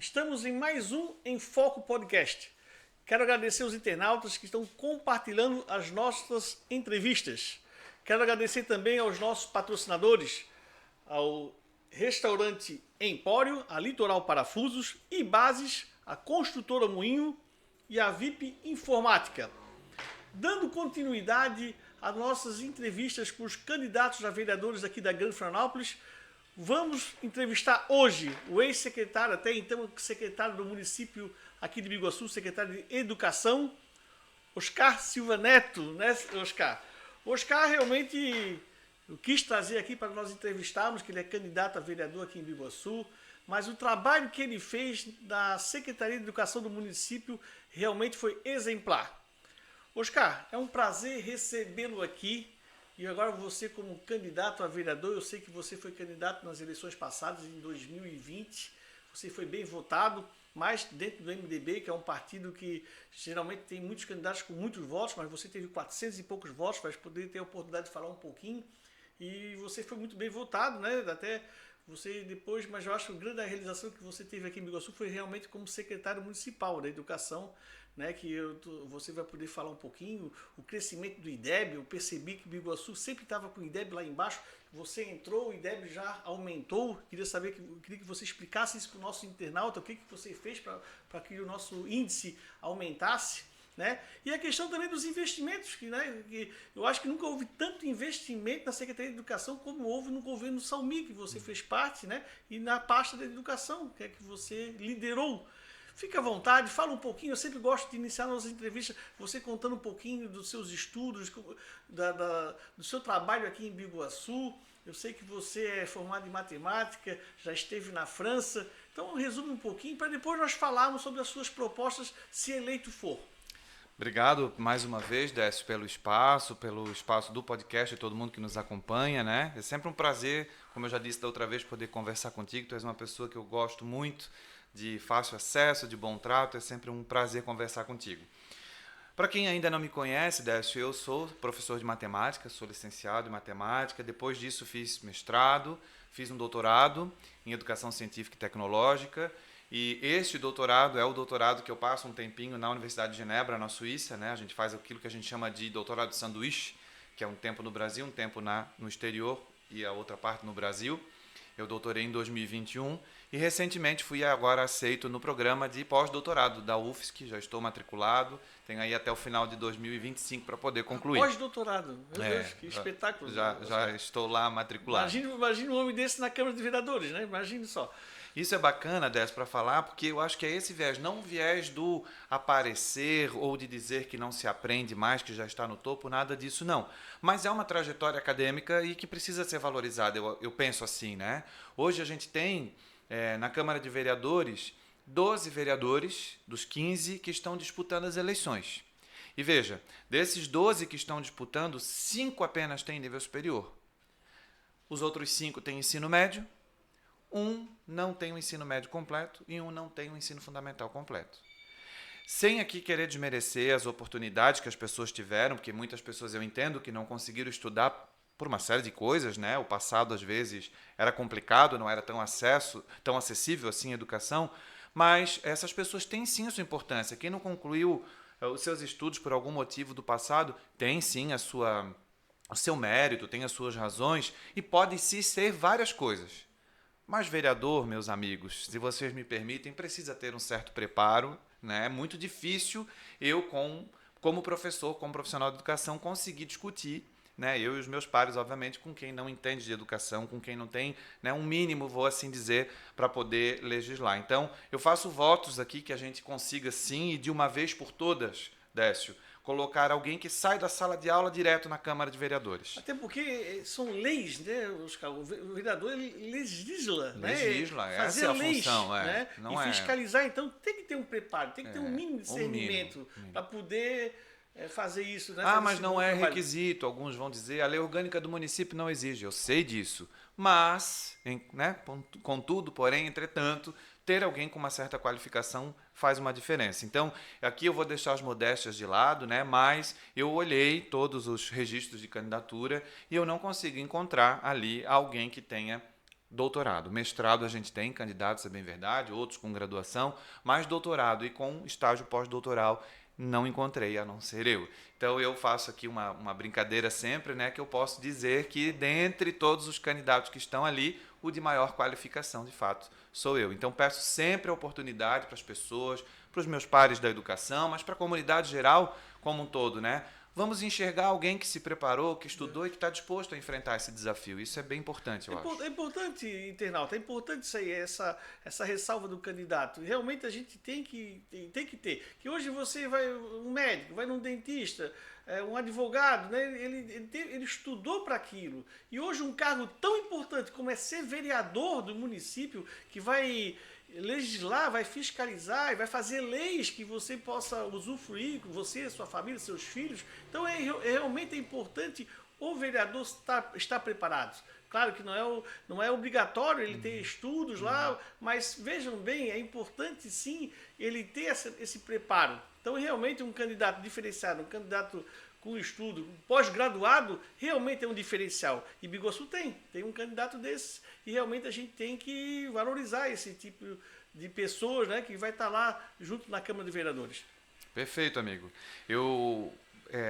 Estamos em mais um Em Foco Podcast. Quero agradecer os internautas que estão compartilhando as nossas entrevistas. Quero agradecer também aos nossos patrocinadores, ao Restaurante Empório, a Litoral Parafusos, Ibases, a Construtora Moinho e a VIP Informática. Dando continuidade às nossas entrevistas com os candidatos a vereadores aqui da Grande Florianópolis, vamos entrevistar hoje o ex-secretário, até então secretário do município aqui de Biguaçu, secretário de Educação, Oscar Silva Neto, né, Oscar? Oscar realmente eu quis trazer aqui para nós entrevistarmos, que ele é candidato a vereador aqui em Biguaçu, mas o trabalho que ele fez na Secretaria de Educação do município realmente foi exemplar. Oscar, é um prazer recebê-lo aqui. E agora você como candidato a vereador, eu sei que você foi candidato nas eleições passadas, em 2020. Você foi bem votado, mas dentro do MDB, que é um partido que geralmente tem muitos candidatos com muitos votos, mas você teve 400 e poucos votos, vai poder ter a oportunidade de falar um pouquinho. E você foi muito bem votado, né? Até você depois, mas eu acho que a grande realização que você teve aqui em Biguaçu foi realmente como secretário municipal da educação, né, que você vai poder falar um pouquinho, o crescimento do IDEB. Eu percebi que Biguaçu sempre estava com o IDEB lá embaixo, você entrou, o IDEB já aumentou. Queria que você explicasse isso para o nosso internauta, o que você fez para que o nosso índice aumentasse, né? E a questão também dos investimentos, que eu acho que nunca houve tanto investimento na Secretaria de Educação como houve no governo Salmi, que você fez parte, né? E na pasta da educação, que é que você liderou. Fique à vontade, fala um pouquinho. Eu sempre gosto de iniciar nossas entrevistas você contando um pouquinho dos seus estudos, do seu trabalho aqui em Biguaçu. Eu sei que você é formado em matemática, já esteve na França. Então, resume um pouquinho para depois nós falarmos sobre as suas propostas, se eleito for. Obrigado mais uma vez, Décio, pelo espaço do podcast e todo mundo que nos acompanha, né? É sempre um prazer, como eu já disse da outra vez, poder conversar contigo. Tu és uma pessoa que eu gosto muito, de fácil acesso, de bom trato, é sempre um prazer conversar contigo. Para quem ainda não me conhece, Décio, eu sou professor de matemática, sou licenciado em matemática, depois disso fiz mestrado, fiz um doutorado em educação científica e tecnológica, e este doutorado é o doutorado que eu passo um tempinho na Universidade de Genebra, na Suíça, né? A gente faz aquilo que a gente chama de doutorado de sanduíche, que é um tempo no Brasil, um tempo no exterior e a outra parte no Brasil. Eu doutorei em 2021 e recentemente fui agora aceito no programa de pós-doutorado da UFSC, já estou matriculado, tenho aí até o final de 2025 para poder concluir. Pós-doutorado, meu Deus, que espetáculo. Já estou lá matriculado. Imagina um homem desse na Câmara de Vereadores, né? Imagine só. Isso é bacana, Décio, para falar, porque eu acho que é esse viés, não o viés do aparecer ou de dizer que não se aprende mais, que já está no topo, nada disso não. Mas é uma trajetória acadêmica e que precisa ser valorizada, eu penso assim, né? Hoje a gente tem, na Câmara de Vereadores, 12 vereadores dos 15 que estão disputando as eleições. E veja, desses 12 que estão disputando, 5 apenas têm nível superior. Os outros 5 têm ensino médio, um não tem o ensino médio completo e um não tem o ensino fundamental completo. Sem aqui querer desmerecer as oportunidades que as pessoas tiveram, porque muitas pessoas eu entendo que não conseguiram estudar por uma série de coisas, né? O passado às vezes era complicado, não era tão acessível assim a educação, mas essas pessoas têm sim a sua importância. Quem não concluiu os seus estudos por algum motivo do passado tem sim o seu mérito, tem as suas razões e pode sim ser várias coisas. Mas vereador, meus amigos, se vocês me permitem, precisa ter um certo preparo, né? É muito difícil eu, como professor, como profissional de educação, conseguir discutir, né? Eu e os meus pares, obviamente, com quem não entende de educação, com quem não tem, né, um mínimo, vou assim dizer, para poder legislar. Então, eu faço votos aqui que a gente consiga, sim, e de uma vez por todas, Décio, colocar alguém que sai da sala de aula direto na Câmara de Vereadores. Até porque são leis, né, Oscar? O vereador legisla, né? Legisla, fazer essa é a leis, função, né? Não e fiscalizar, então tem que ter um preparo, tem que ter um mínimo de discernimento para poder fazer isso. Né? Mas não é requisito. Alguns vão dizer, a lei orgânica do município não exige. Eu sei disso. Mas, né, contudo, porém, entretanto, ter alguém com uma certa qualificação faz uma diferença. Então, aqui eu vou deixar as modéstias de lado, né? Mas eu olhei todos os registros de candidatura e eu não consigo encontrar ali alguém que tenha doutorado. Mestrado a gente tem candidatos, é bem verdade, outros com graduação, mas doutorado e com estágio pós-doutoral não encontrei, a não ser eu. Então eu faço aqui uma brincadeira sempre, né, que eu posso dizer que dentre todos os candidatos que estão ali, o de maior qualificação, de fato, sou eu. Então peço sempre a oportunidade para as pessoas, para os meus pares da educação, mas para a comunidade geral como um todo, né? Vamos enxergar alguém que se preparou, que estudou e que está disposto a enfrentar esse desafio. Isso é bem importante, eu acho. É importante, internauta, é importante isso aí, essa ressalva do candidato. Realmente a gente tem que ter. Que hoje você vai, um médico, vai num dentista, um advogado, né? Ele estudou para aquilo. E hoje um cargo tão importante como é ser vereador do município, que vai legislar, vai fiscalizar e vai fazer leis que você possa usufruir, você, sua família, seus filhos. Então realmente é importante o vereador estar preparado. Claro que não é obrigatório ele ter estudos lá, mas vejam bem, é importante sim ele ter esse preparo. Então realmente um candidato diferenciado, um candidato com estudo, pós-graduado, realmente é um diferencial. E Biguaçu tem um candidato desse. E realmente a gente tem que valorizar esse tipo de pessoas, né, que vai estar lá junto na Câmara de Vereadores. Perfeito, amigo. Eu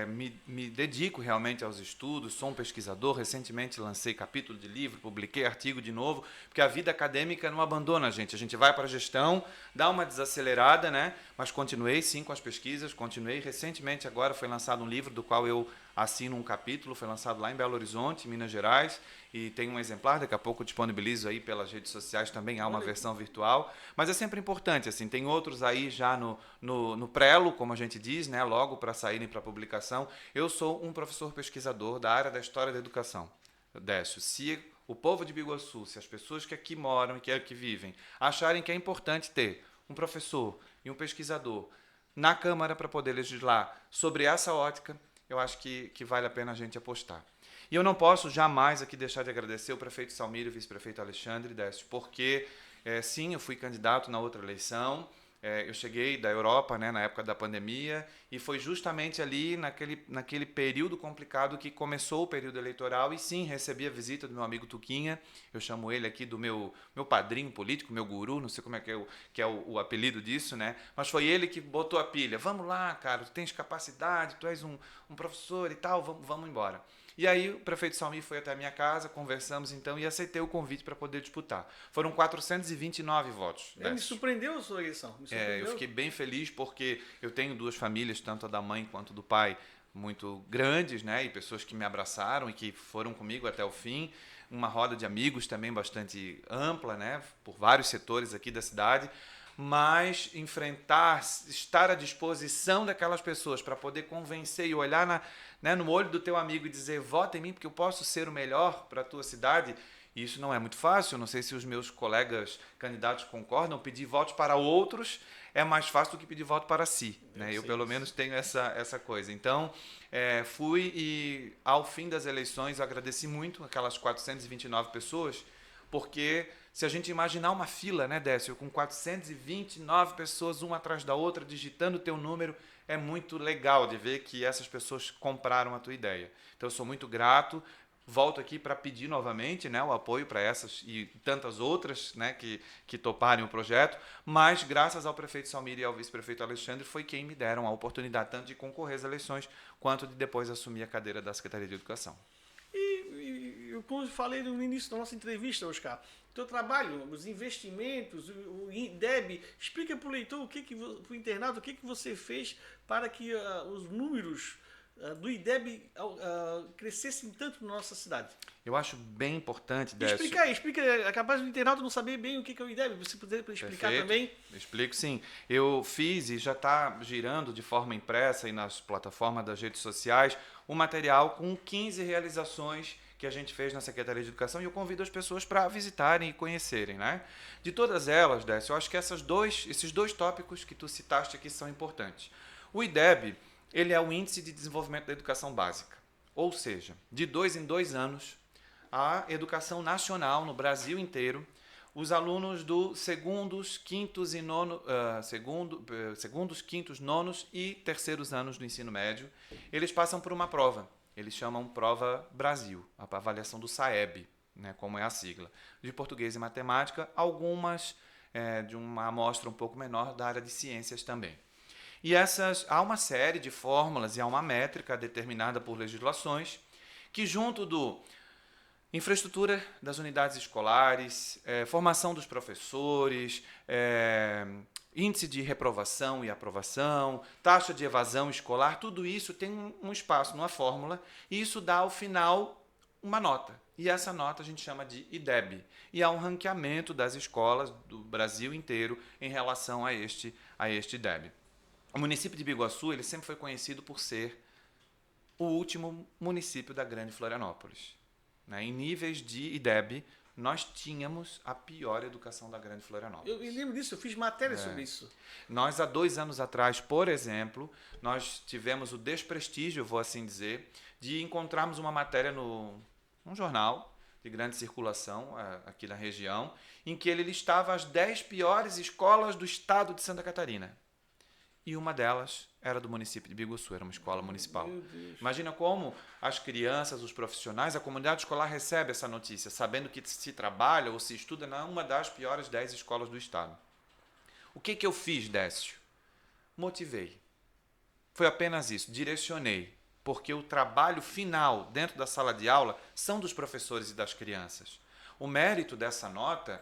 me dedico realmente aos estudos, sou um pesquisador, recentemente lancei capítulo de livro, publiquei artigo de novo, porque a vida acadêmica não abandona a gente vai para a gestão, dá uma desacelerada, né? Mas continuei sim com as pesquisas, continuei. Recentemente agora foi lançado um livro do qual eu assino um capítulo, foi lançado lá em Belo Horizonte, Minas Gerais, e tem um exemplar, daqui a pouco eu disponibilizo aí pelas redes sociais também, há uma versão virtual, mas é sempre importante, assim, tem outros aí já no prelo, como a gente diz, né, logo para saírem para publicação. Eu sou um professor pesquisador da área da história da educação, Décio. Se o povo de Biguaçu, se as pessoas que aqui moram e que aqui vivem, acharem que é importante ter um professor e um pesquisador na Câmara para poder legislar sobre essa ótica, eu acho que vale a pena a gente apostar. E eu não posso jamais aqui deixar de agradecer o prefeito Salmírio e o vice-prefeito Alexandre Décio, porque, sim, eu fui candidato na outra eleição, eu cheguei da Europa, né, na época da pandemia, e foi justamente ali, naquele período complicado, que começou o período eleitoral, e sim, recebi a visita do meu amigo Tuquinha, eu chamo ele aqui do meu padrinho político, meu guru, não sei como é que é o apelido disso, né, mas foi ele que botou a pilha. Vamos lá, cara, tu tens capacidade, tu és um professor e tal, vamos embora. E aí o prefeito Salmi foi até a minha casa, conversamos então e aceitei o convite para poder disputar. Foram 429 votos. Me surpreendeu a sua eleição. Eu fiquei bem feliz porque eu tenho duas famílias, tanto a da mãe quanto do pai, muito grandes, né? E pessoas que me abraçaram e que foram comigo até o fim. Uma roda de amigos também bastante ampla, né? Por vários setores aqui da cidade. Mas estar à disposição daquelas pessoas para poder convencer e olhar no olho do teu amigo e dizer, vota em mim porque eu posso ser o melhor para a tua cidade, isso não é muito fácil. Eu não sei se os meus colegas candidatos concordam, pedir votos para outros é mais fácil do que pedir voto para si, né? Eu pelo menos tenho essa coisa. Então, fui e ao fim das eleições eu agradeci muito aquelas 429 pessoas, porque se a gente imaginar uma fila, né, Décio, com 429 pessoas, uma atrás da outra, digitando o teu número, é muito legal de ver que essas pessoas compraram a tua ideia. Então, eu sou muito grato. Volto aqui para pedir novamente, né, o apoio para essas e tantas outras, né, que toparem o projeto, mas graças ao prefeito Salmir e ao vice-prefeito Alexandre foi quem me deram a oportunidade tanto de concorrer às eleições quanto de depois assumir a cadeira da Secretaria de Educação. Como eu falei no início da nossa entrevista, Oscar, o teu trabalho, os investimentos, o IDEB, explica para o leitor, para o internado, o que você fez para que os números do IDEB crescessem tanto na nossa cidade. Eu acho bem importante, Décio. Explica, é capaz do internauta não saber bem o que é o IDEB, você puder explicar. Perfeito. Também. Explico sim. Eu fiz e já está girando de forma impressa e nas plataformas das redes sociais um material com 15 realizações que a gente fez na Secretaria de Educação e eu convido as pessoas para visitarem e conhecerem, né? De todas elas, Décio, eu acho que esses dois tópicos que tu citaste aqui são importantes. O IDEB, ele é o Índice de Desenvolvimento da Educação Básica, ou seja, de 2 em 2 anos, a educação nacional no Brasil inteiro, os alunos do segundos, quintos, nonos e terceiros anos do ensino médio, eles passam por uma prova. Eles chamam Prova Brasil, a avaliação do SAEB. né, como é a sigla. De português e matemática, algumas de uma amostra um pouco menor da área de ciências também. E há uma série de fórmulas e há uma métrica determinada por legislações que, junto do infraestrutura das unidades escolares, formação dos professores, índice de reprovação e aprovação, taxa de evasão escolar, tudo isso tem um espaço numa fórmula e isso dá ao final uma nota. E essa nota a gente chama de IDEB. E há um ranqueamento das escolas do Brasil inteiro em relação a este IDEB. O município de Biguaçu ele sempre foi conhecido por ser o último município da Grande Florianópolis. Em níveis de IDEB, nós tínhamos a pior educação da Grande Florianópolis. Eu lembro disso, eu fiz matéria sobre isso. Nós, há 2 anos atrás, por exemplo, nós tivemos o desprestígio, vou assim dizer, de encontrarmos uma matéria num jornal de grande circulação aqui na região, em que ele listava as 10 piores escolas do estado de Santa Catarina. E uma delas era do município de Biguaçu, era uma escola municipal. Imagina como as crianças, os profissionais, a comunidade escolar recebe essa notícia, sabendo que se trabalha ou se estuda em uma das piores 10 escolas do estado. O que eu fiz, Décio? Motivei. Foi apenas isso, direcionei. Porque o trabalho final dentro da sala de aula são dos professores e das crianças. O mérito dessa nota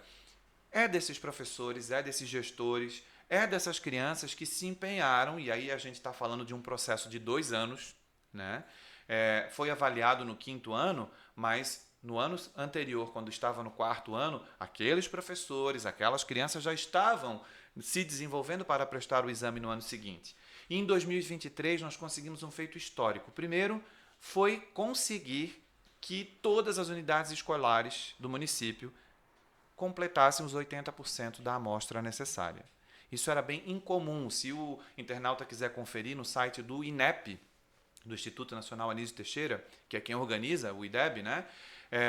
é desses professores, é desses gestores, é dessas crianças que se empenharam, e aí a gente está falando de um processo de 2 anos, né? Foi avaliado no 5º ano, mas no ano anterior, quando estava no 4º ano, aqueles professores, aquelas crianças já estavam se desenvolvendo para prestar o exame no ano seguinte. E em 2023 nós conseguimos um feito histórico. Primeiro foi conseguir que todas as unidades escolares do município completassem os 80% da amostra necessária. Isso era bem incomum. Se o internauta quiser conferir no site do INEP, do Instituto Nacional Anísio Teixeira, que é quem organiza o IDEB, né?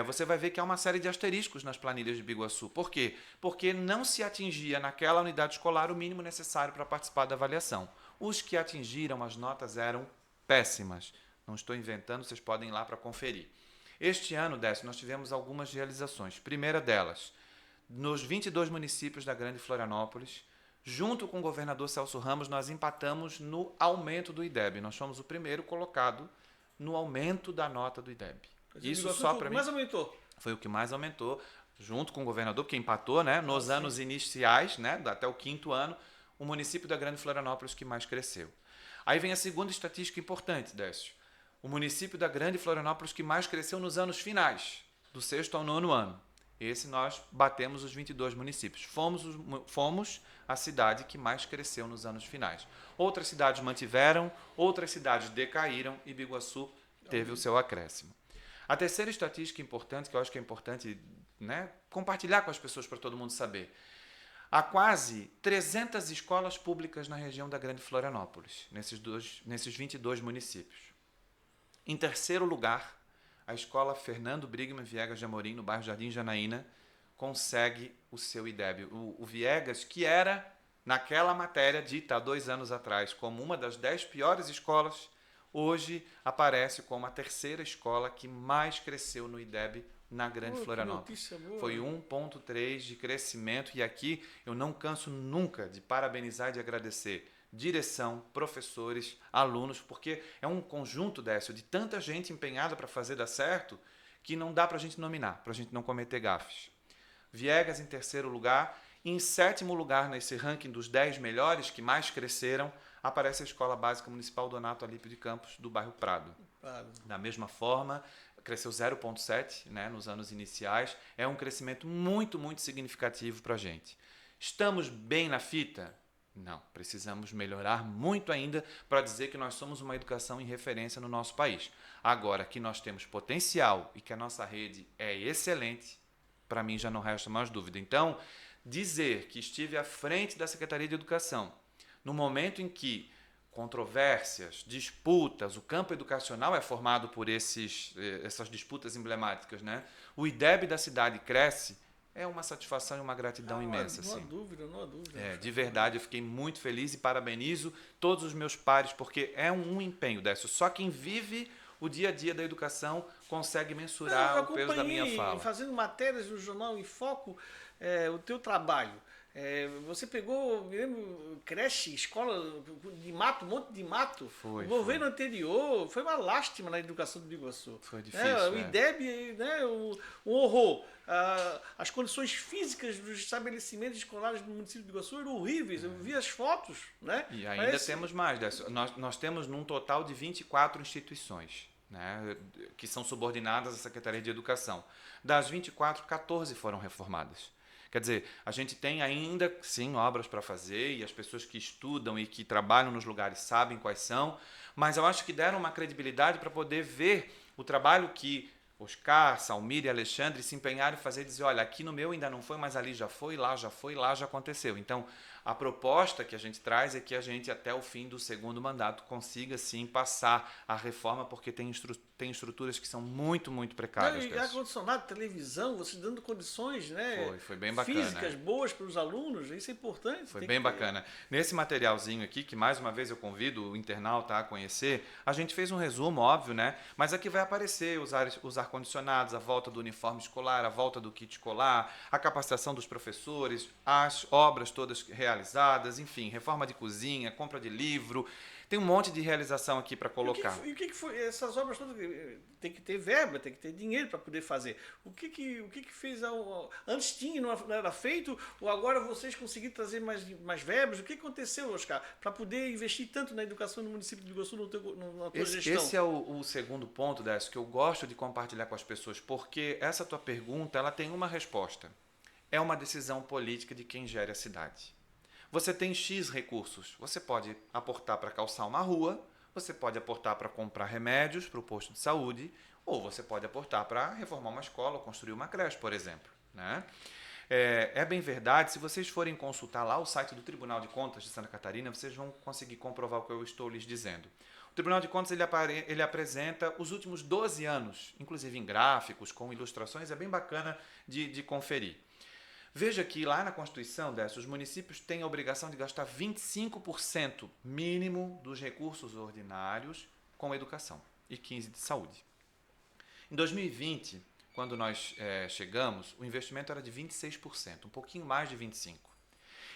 Você vai ver que há uma série de asteriscos nas planilhas de Biguaçu. Por quê? Porque não se atingia naquela unidade escolar o mínimo necessário para participar da avaliação. Os que atingiram, as notas eram péssimas. Não estou inventando, vocês podem ir lá para conferir. Este ano, Décio, nós tivemos algumas realizações. Primeira delas, nos 22 municípios da Grande Florianópolis, junto com o governador Celso Ramos, nós empatamos no aumento do IDEB. Nós fomos o primeiro colocado no aumento da nota do IDEB. Isso só para mim. Mais aumentou. Foi o que mais aumentou, junto com o governador, porque empatou, né? Nos anos iniciais, né? Até o 5º ano, o município da Grande Florianópolis que mais cresceu. Aí vem a segunda estatística importante, Décio. O município da Grande Florianópolis que mais cresceu nos anos finais, do 6º ao 9º ano. Esse nós batemos os 22 municípios. Fomos a cidade que mais cresceu nos anos finais. Outras cidades mantiveram, outras cidades decaíram e Biguaçu teve o seu acréscimo. A terceira estatística importante, que eu acho que é importante, né, compartilhar com as pessoas para todo mundo saber. Há quase 300 escolas públicas na região da Grande Florianópolis, nesses 22 municípios. Em terceiro lugar, a escola Fernando Brigman Viegas de Amorim, no bairro Jardim Janaína, consegue o seu IDEB. O Viegas, que era, naquela matéria dita há 2 anos atrás, como uma das 10 piores escolas, hoje aparece como a terceira escola que mais cresceu no IDEB na Grande Florianópolis. Foi 1,3 de crescimento, e aqui eu não canso nunca de parabenizar e de agradecer direção, professores, alunos, porque é um conjunto, Décio, de tanta gente empenhada para fazer dar certo, que não dá para a gente nominar, para a gente não cometer gafes. Viegas em terceiro lugar. Em 7º lugar, nesse ranking dos 10 melhores que mais cresceram, aparece a Escola Básica Municipal Donato Alípio de Campos, do bairro Prado. Da mesma forma, cresceu 0,7, né, nos anos iniciais. É um crescimento muito, muito significativo para a gente. Estamos bem na fita? Não, precisamos melhorar muito ainda para dizer que nós somos uma educação em referência no nosso país. Agora, que nós temos potencial e que a nossa rede é excelente, para mim já não resta mais dúvida. Então, dizer que estive à frente da Secretaria de Educação no momento em que controvérsias, disputas, o campo educacional é formado por essas disputas emblemáticas, né? O IDEB da cidade cresce, é uma satisfação e uma gratidão imensa. Não há dúvida, não há dúvida. De verdade, eu fiquei muito feliz e parabenizo todos os meus pares, porque é um empenho, Décio. Só quem vive o dia a dia da educação consegue mensurar o peso da minha fala. Fazendo matérias no Jornal em Foco, o teu trabalho. Você pegou, me lembro, creche, escola de mato, um monte de mato. O governo anterior foi uma lástima na educação do Biguaçu. Foi difícil. O IDEB, né, o horror. As condições físicas dos estabelecimentos escolares do município de Biguaçu eram horríveis. Eu vi as fotos. Né? E ainda temos mais. Nós temos num total de 24 instituições, né, que são subordinadas à Secretaria de Educação. Das 24, 14 foram reformadas. Quer dizer, a gente tem ainda, sim, obras para fazer e as pessoas que estudam e que trabalham nos lugares sabem quais são, mas eu acho que deram uma credibilidade para poder ver o trabalho que Oscar, Salmir e Alexandre se empenharam em fazer, dizer, olha, aqui no meu ainda não foi, mas ali já foi, lá já aconteceu. Então, a proposta que a gente traz é que a gente, até o fim do segundo mandato, consiga, sim, passar a reforma, porque tem estruturas que são muito, muito precárias. E ar-condicionado, televisão, você dando condições, né? Foi bem bacana. Físicas boas para os alunos, isso é importante. Foi bem bacana. Nesse materialzinho aqui, que mais uma vez eu convido o internauta a conhecer, a gente fez um resumo, óbvio, né? Mas aqui vai aparecer os ar-condicionados, a volta do uniforme escolar, a volta do kit escolar, a capacitação dos professores, as obras todas realizadas, enfim, reforma de cozinha, compra de livro. Tem um monte de realização aqui para colocar. E o que foi? Essas obras todas tem que ter verba, tem que ter dinheiro para poder fazer. O que fez? Antes tinha, não era feito, ou agora vocês conseguiram trazer mais verbas? O que aconteceu, Oscar, para poder investir tanto na educação no município de Biguaçu na tua gestão? Esse é o segundo ponto, Décio, que eu gosto de compartilhar com as pessoas, porque essa tua pergunta ela tem uma resposta. É uma decisão política de quem gere a cidade. Você tem X recursos. Você pode aportar para calçar uma rua, você pode aportar para comprar remédios para o posto de saúde, ou você pode aportar para reformar uma escola ou construir uma creche, por exemplo. Né? É bem verdade, se vocês forem consultar lá o site do Tribunal de Contas de Santa Catarina, vocês vão conseguir comprovar o que eu estou lhes dizendo. O Tribunal de Contas ele apresenta os últimos 12 anos, inclusive em gráficos, com ilustrações, é bem bacana de conferir. Veja que lá na Constituição, Décio, os municípios têm a obrigação de gastar 25% mínimo dos recursos ordinários com educação e 15% de saúde. Em 2020, quando nós chegamos, o investimento era de 26%, um pouquinho mais de 25%.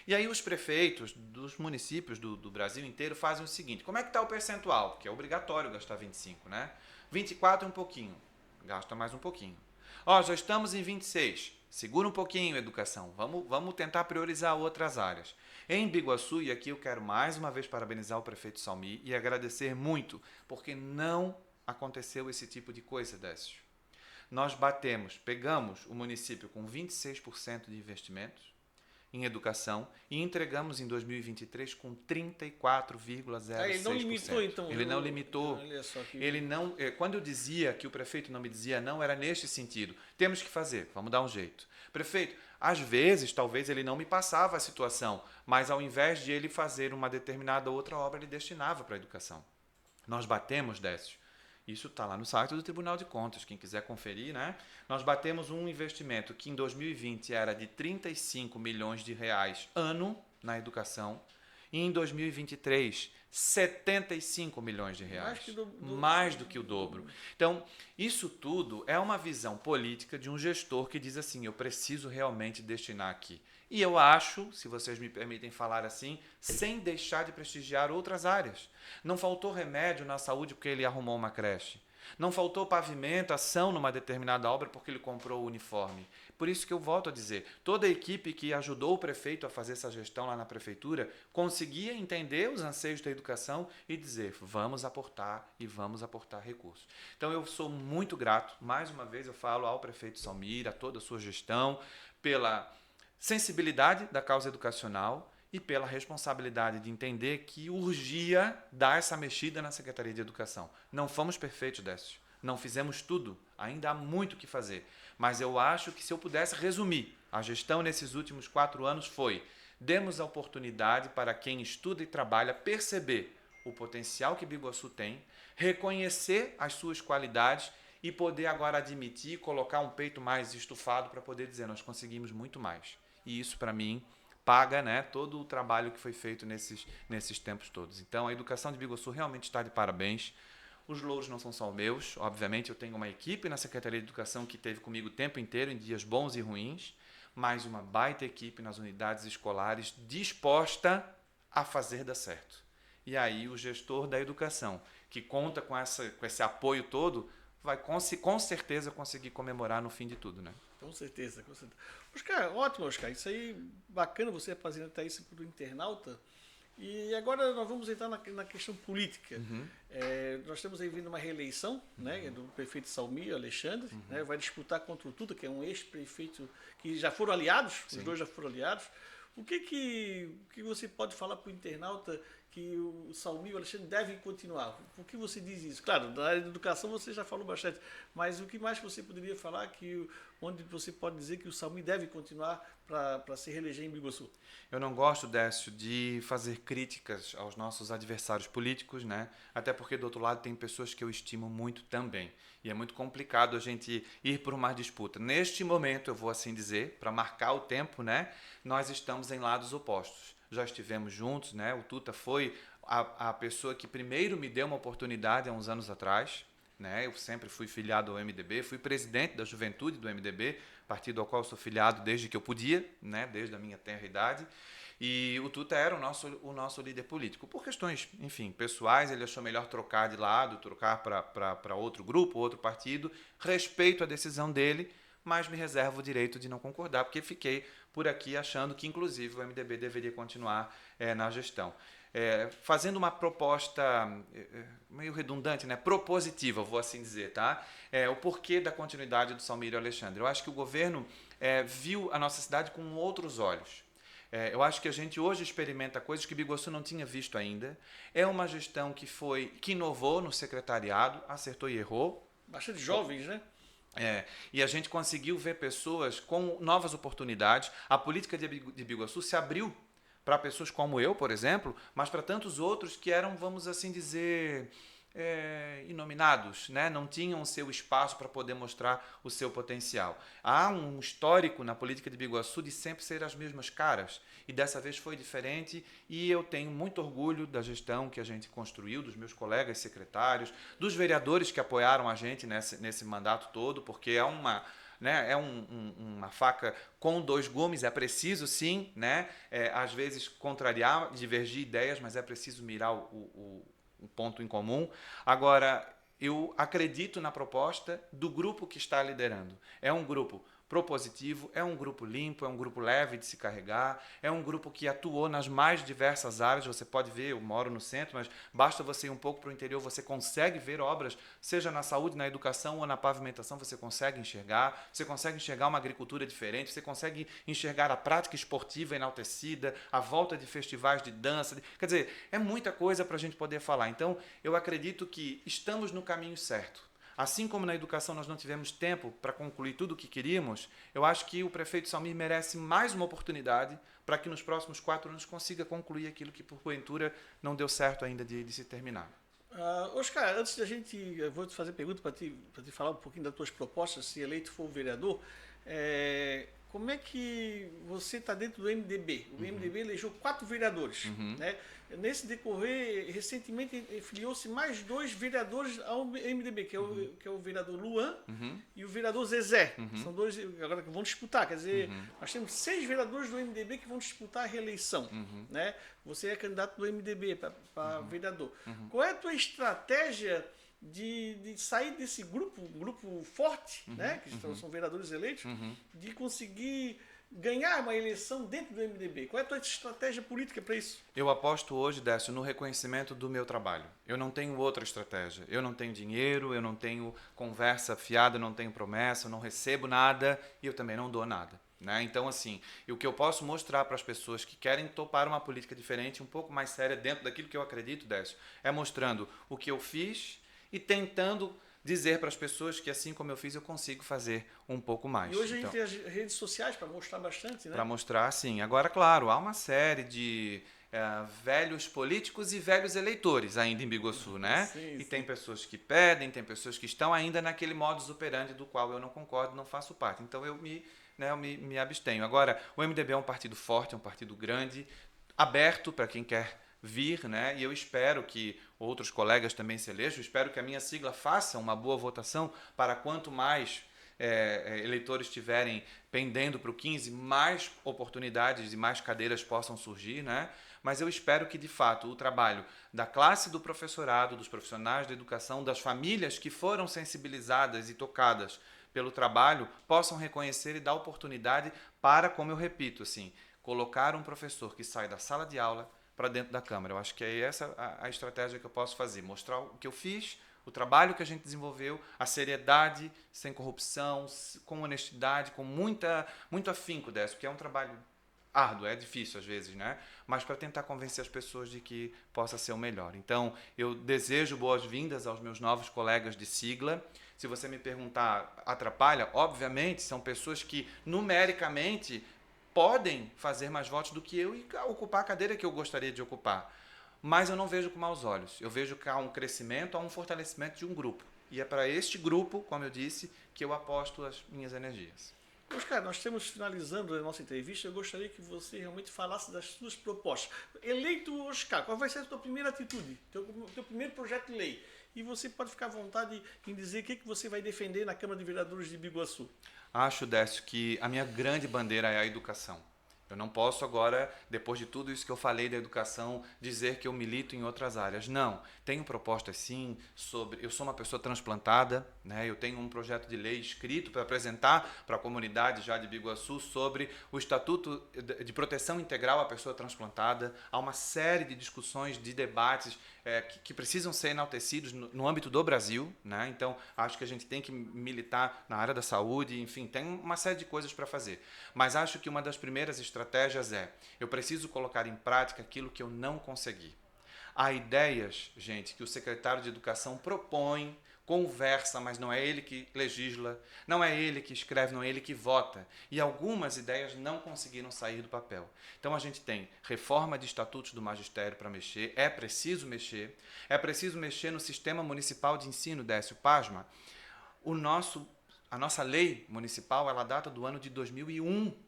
E aí os prefeitos dos municípios do Brasil inteiro fazem o seguinte, como é que está o percentual? Porque é obrigatório gastar 25%, né? 24% é um pouquinho, gasta mais um pouquinho. Já estamos em 26%. Segura um pouquinho, educação. Vamos tentar priorizar outras áreas. Em Biguaçu, e aqui eu quero mais uma vez parabenizar o prefeito Salmir e agradecer muito, porque não aconteceu esse tipo de coisa, Décio. Nós pegamos o município com 26% de investimentos em educação e entregamos em 2023 com 34,06%. Ele não limitou, então. Ele não limitou. Ele não, quando eu dizia que o prefeito não me dizia não, era neste sentido. Temos que fazer, vamos dar um jeito. Prefeito, às vezes, talvez ele não me passava a situação, mas ao invés de ele fazer uma determinada outra obra, ele destinava para a educação. Nós batemos, Décio. Isso está lá no site do Tribunal de Contas, quem quiser conferir, né? Nós batemos um investimento que em 2020 era de 35 milhões de reais ano na educação e em 2023 75 milhões de reais. Mais do que o dobro. Então, isso tudo é uma visão política de um gestor que diz assim, eu preciso realmente destinar aqui. E eu acho, se vocês me permitem falar assim, sem deixar de prestigiar outras áreas. Não faltou remédio na saúde porque ele arrumou uma creche. Não faltou pavimento, ação numa determinada obra porque ele comprou o uniforme. Por isso que eu volto a dizer, toda a equipe que ajudou o prefeito a fazer essa gestão lá na prefeitura conseguia entender os anseios da educação e dizer, vamos aportar e vamos aportar recursos. Então eu sou muito grato, mais uma vez eu falo ao prefeito Salmir, a toda a sua gestão, pela sensibilidade da causa educacional e pela responsabilidade de entender que urgia dar essa mexida na Secretaria de Educação. Não fomos perfeitos, Décio. Não fizemos tudo. Ainda há muito o que fazer. Mas eu acho que se eu pudesse resumir, a gestão nesses últimos 4 anos foi: demos a oportunidade para quem estuda e trabalha perceber o potencial que Biguaçu tem, reconhecer as suas qualidades e poder agora admitir e colocar um peito mais estufado para poder dizer, nós conseguimos muito mais. E isso, para mim, paga, né, todo o trabalho que foi feito nesses tempos todos. Então, a educação de Biguaçu realmente está de parabéns. Os louros não são só meus, obviamente eu tenho uma equipe na Secretaria de Educação que esteve comigo o tempo inteiro, em dias bons e ruins, mas uma baita equipe nas unidades escolares disposta a fazer dar certo. E aí o gestor da educação, que conta com esse apoio todo, vai com certeza conseguir comemorar no fim de tudo, né? Com certeza, com certeza. Oscar, ótimo, Oscar. Isso aí, bacana você apresentar isso para o internauta. E agora nós vamos entrar na questão política. Nós estamos aí vindo uma reeleição, né, do prefeito Salmir Alexandre, né, vai disputar contra o Tuta, que é um ex-prefeito que já foram aliados, os dois já foram aliados. O que você pode falar para o internauta que o Salmir Alexandre deve continuar? Por que você diz isso? Claro, na área de educação você já falou bastante, mas o que mais você poderia falar onde você pode dizer que o Salmir deve continuar para se reeleger em Biguaçu? Eu não gosto, Décio, de fazer críticas aos nossos adversários políticos, né? Até porque do outro lado tem pessoas que eu estimo muito também. E é muito complicado a gente ir por uma disputa. Neste momento, eu vou assim dizer, para marcar o tempo, né? Nós estamos em lados opostos. Já estivemos juntos, né? O Tuta foi a pessoa que primeiro me deu uma oportunidade há uns anos atrás, né? Eu sempre fui filiado ao MDB, fui presidente da juventude do MDB, partido ao qual sou filiado desde que eu podia, né? Desde a minha tenra idade. E o Tuta era o nosso líder político. Por questões, enfim, pessoais, ele achou melhor trocar de lado, trocar para outro grupo, outro partido. Respeito a decisão dele, mas me reservo o direito de não concordar, porque fiquei por aqui achando que, inclusive, o MDB deveria continuar na gestão. Fazendo uma proposta meio redundante, né? Propositiva, vou assim dizer, tá? O porquê da continuidade do Salmir Alexandre. Eu acho que o governo viu a nossa cidade com outros olhos. Eu acho que a gente hoje experimenta coisas que Biguaçu não tinha visto ainda. É uma gestão que inovou no secretariado, acertou e errou. Bastante jovens, né? E a gente conseguiu ver pessoas com novas oportunidades. A política de Biguaçu se abriu para pessoas como eu, por exemplo, mas para tantos outros que eram, vamos assim dizer, inominados, né? Não tinham o seu espaço para poder mostrar o seu potencial. Há um histórico na política de Biguaçu de sempre ser as mesmas caras, e dessa vez foi diferente, e eu tenho muito orgulho da gestão que a gente construiu, dos meus colegas secretários, dos vereadores que apoiaram a gente nesse mandato todo, porque é uma faca com dois gumes, é preciso sim, né? Às vezes contrariar, divergir ideias, mas é preciso mirar o ponto em comum. Agora, eu acredito na proposta do grupo que está liderando. É um grupo propositivo, é um grupo limpo, é um grupo leve de se carregar, é um grupo que atuou nas mais diversas áreas. Você pode ver, eu moro no centro, mas basta você ir um pouco para o interior, você consegue ver obras, seja na saúde, na educação ou na pavimentação, você consegue enxergar uma agricultura diferente, você consegue enxergar a prática esportiva enaltecida, a volta de festivais de dança, quer dizer, é muita coisa para a gente poder falar. Então, eu acredito que estamos no caminho certo. Assim como na educação nós não tivemos tempo para concluir tudo o que queríamos, eu acho que o prefeito Salmir merece mais uma oportunidade para que nos próximos 4 anos consiga concluir aquilo que, por porventura, não deu certo ainda de se terminar. Oscar, antes da eu vou te fazer pergunta para te falar um pouquinho das tuas propostas, se eleito for vereador, como é que você está dentro do MDB? O MDB elegeu 4 vereadores, né? Nesse decorrer, recentemente filiou-se mais 2 vereadores ao MDB, que é o vereador Luan e o vereador Zezé. São 2 agora que vão disputar, quer dizer, nós temos 6 vereadores do MDB que vão disputar a reeleição, né? Você é candidato do MDB para vereador. Qual é a tua estratégia de sair desse grupo forte, né, que são vereadores eleitos, de conseguir ganhar uma eleição dentro do MDB? Qual é a tua estratégia política para isso? Eu aposto hoje, Décio, no reconhecimento do meu trabalho. Eu não tenho outra estratégia. Eu não tenho dinheiro, eu não tenho conversa fiada, eu não tenho promessa, eu não recebo nada e eu também não dou nada. Né? Então, assim, o que eu posso mostrar para as pessoas que querem topar uma política diferente, um pouco mais séria, dentro daquilo que eu acredito, Décio, é mostrando o que eu fiz e tentando dizer para as pessoas que, assim como eu fiz, eu consigo fazer um pouco mais. E hoje a gente tem as redes sociais para mostrar bastante, né? Para mostrar, sim. Agora, claro, há uma série de velhos políticos e velhos eleitores ainda em Biguaçu, né? Sim. Tem pessoas que pedem, tem pessoas que estão ainda naquele modus operandi do qual eu não concordo, não faço parte. Então, eu me abstenho. Agora, o MDB é um partido forte, é um partido grande, aberto para quem quer vir, né? E eu espero que outros colegas também se elejam, espero que a minha sigla faça uma boa votação para quanto mais eleitores tiverem pendendo para o 15, mais oportunidades e mais cadeiras possam surgir, né? Mas eu espero que, de fato, o trabalho da classe do professorado, dos profissionais da educação, das famílias que foram sensibilizadas e tocadas pelo trabalho, possam reconhecer e dar oportunidade para, como eu repito, assim, colocar um professor que sai da sala de aula para dentro da Câmara. Eu acho que é essa a estratégia que eu posso fazer, mostrar o que eu fiz, o trabalho que a gente desenvolveu, a seriedade, sem corrupção, com honestidade, com muito afinco dessa, porque é um trabalho árduo, é difícil às vezes, né? Mas para tentar convencer as pessoas de que possa ser o melhor. Então, eu desejo boas-vindas aos meus novos colegas de sigla. Se você me perguntar, atrapalha? Obviamente, são pessoas que numericamente podem fazer mais votos do que eu e ocupar a cadeira que eu gostaria de ocupar. Mas eu não vejo com maus olhos. Eu vejo que há um crescimento, há um fortalecimento de um grupo. E é para este grupo, como eu disse, que eu aposto as minhas energias. Oscar, nós estamos finalizando a nossa entrevista. Eu gostaria que você realmente falasse das suas propostas. Eleito Oscar, qual vai ser a tua primeira atitude, teu primeiro projeto de lei? E você pode ficar à vontade em dizer o que você vai defender na Câmara de Vereadores de Biguaçu. Acho, Décio, que a minha grande bandeira é a educação. Eu não posso agora, depois de tudo isso que eu falei da educação, dizer que eu milito em outras áreas. Não, tenho propostas sim sobre... Eu sou uma pessoa transplantada, né? Eu tenho um projeto de lei escrito para apresentar para a comunidade já de Biguaçu sobre o Estatuto de Proteção Integral à Pessoa Transplantada. Há uma série de discussões, de debates que precisam ser enaltecidos no âmbito do Brasil, né? Então, acho que a gente tem que militar na área da saúde, enfim, tem uma série de coisas para fazer. Mas acho que uma das primeiras estratégias eu preciso colocar em prática aquilo que eu não consegui. Há ideias, gente, que o secretário de Educação propõe, conversa, mas não é ele que legisla, não é ele que escreve, não é ele que vota. E algumas ideias não conseguiram sair do papel. Então a gente tem reforma de estatutos do magistério para mexer, é preciso mexer no sistema municipal de ensino, Décio, pasma. A nossa lei municipal, ela data do ano de 2001.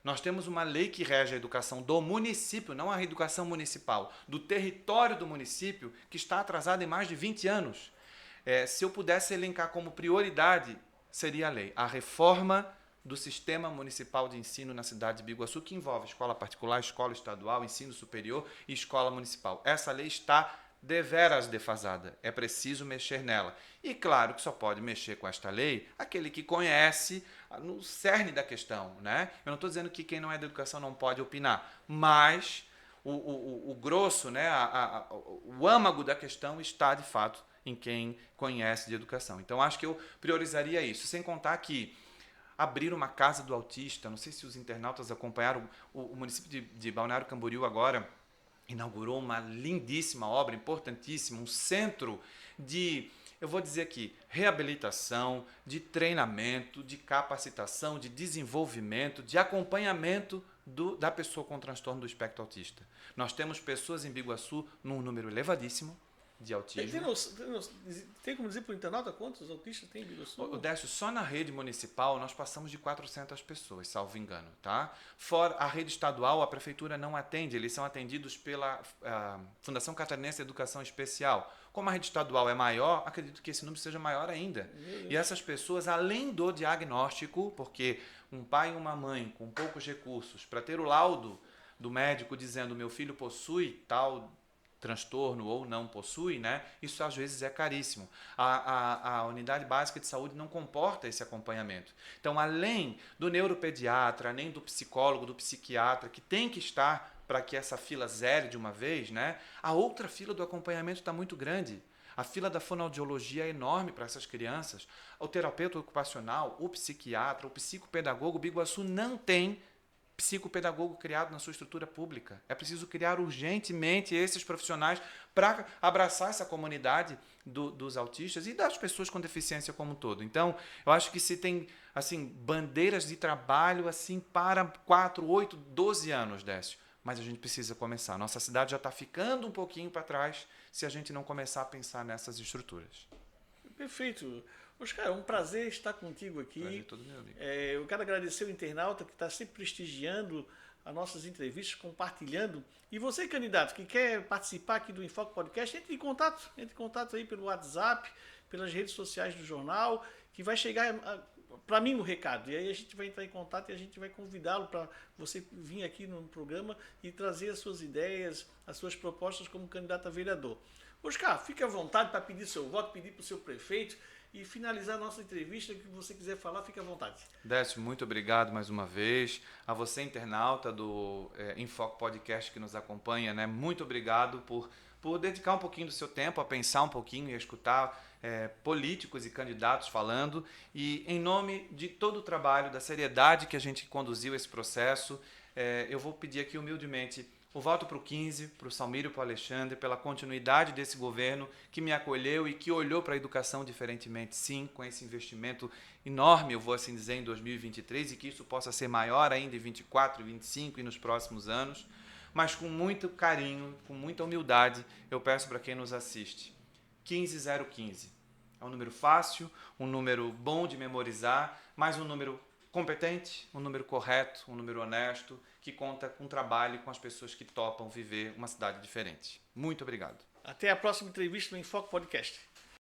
Nós temos uma lei que rege a educação do município, não a educação municipal, do território do município, que está atrasada em mais de 20 anos. Se eu pudesse elencar como prioridade, seria a lei. A reforma do sistema municipal de ensino na cidade de Biguaçu, que envolve escola particular, escola estadual, ensino superior e escola municipal. Essa lei está deveras defasada. É preciso mexer nela. E claro que só pode mexer com esta lei aquele que conhece no cerne da questão, né? Eu não estou dizendo que quem não é da educação não pode opinar, mas o grosso, né? O âmago da questão está, de fato, em quem conhece de educação. Então, acho que eu priorizaria isso. Sem contar que abrir uma casa do autista, não sei se os internautas acompanharam, o município de Balneário Camboriú agora inaugurou uma lindíssima obra, importantíssima, um centro de, eu vou dizer aqui, reabilitação, de treinamento, de capacitação, de desenvolvimento, de acompanhamento da pessoa com transtorno do espectro autista. Nós temos pessoas em Biguaçu num número elevadíssimo de autismo. Tem como dizer por internauta quantos autistas tem em Biguaçu? O Décio, só na rede municipal nós passamos de 400 pessoas, salvo engano, tá? Fora a rede estadual, a prefeitura não atende, eles são atendidos pela Fundação Catarinense de Educação Especial. Como a rede estadual é maior, acredito que esse número seja maior ainda. E essas pessoas, além do diagnóstico, porque um pai e uma mãe com poucos recursos, para ter o laudo do médico dizendo meu filho possui tal transtorno ou não possui, né? Isso às vezes é caríssimo. A unidade básica de saúde não comporta esse acompanhamento. Então, além do neuropediatra, nem do psicólogo, do psiquiatra, que tem que estar para que essa fila zere de uma vez, né? A outra fila do acompanhamento está muito grande. A fila da fonoaudiologia é enorme para essas crianças. O terapeuta ocupacional, o psiquiatra, o psicopedagogo, o Biguaçu não tem psicopedagogo criado na sua estrutura pública. É preciso criar urgentemente esses profissionais para abraçar essa comunidade dos autistas e das pessoas com deficiência como um todo. Então, eu acho que se tem assim bandeiras de trabalho assim para 4, 8, 12 anos, Décio. Mas a gente precisa começar. Nossa cidade já está ficando um pouquinho para trás se a gente não começar a pensar nessas estruturas. Perfeito. Oscar, é um prazer estar contigo aqui. Prazer todo meu amigo. Eu quero agradecer o internauta que está sempre prestigiando as nossas entrevistas, compartilhando. E você, candidato, que quer participar aqui do Enfoque Podcast, entre em contato aí pelo WhatsApp, pelas redes sociais do jornal, que vai chegar para mim o recado. E aí a gente vai entrar em contato e a gente vai convidá-lo para você vir aqui no programa e trazer as suas ideias, as suas propostas como candidato a vereador. Oscar, fique à vontade para pedir seu voto, pedir para o seu prefeito e finalizar a nossa entrevista. O que você quiser falar, fique à vontade. Décio, muito obrigado mais uma vez. A você, internauta do Enfoque Podcast que nos acompanha, né? Muito obrigado por dedicar um pouquinho do seu tempo a pensar um pouquinho e a escutar políticos e candidatos falando. E em nome de todo o trabalho, da seriedade que a gente conduziu esse processo, eu vou pedir aqui humildemente o voto para o 15, para o Salmírio e para o Alexandre, pela continuidade desse governo que me acolheu e que olhou para a educação diferentemente, sim, com esse investimento enorme, eu vou assim dizer, em 2023, e que isso possa ser maior ainda em 24, 25 e nos próximos anos. Mas com muito carinho, com muita humildade, eu peço para quem nos assiste, 15015. É um número fácil, um número bom de memorizar, mas um número competente, um número correto, um número honesto, que conta com trabalho e com as pessoas que topam viver uma cidade diferente. Muito obrigado. Até a próxima entrevista no Enfoque Podcast.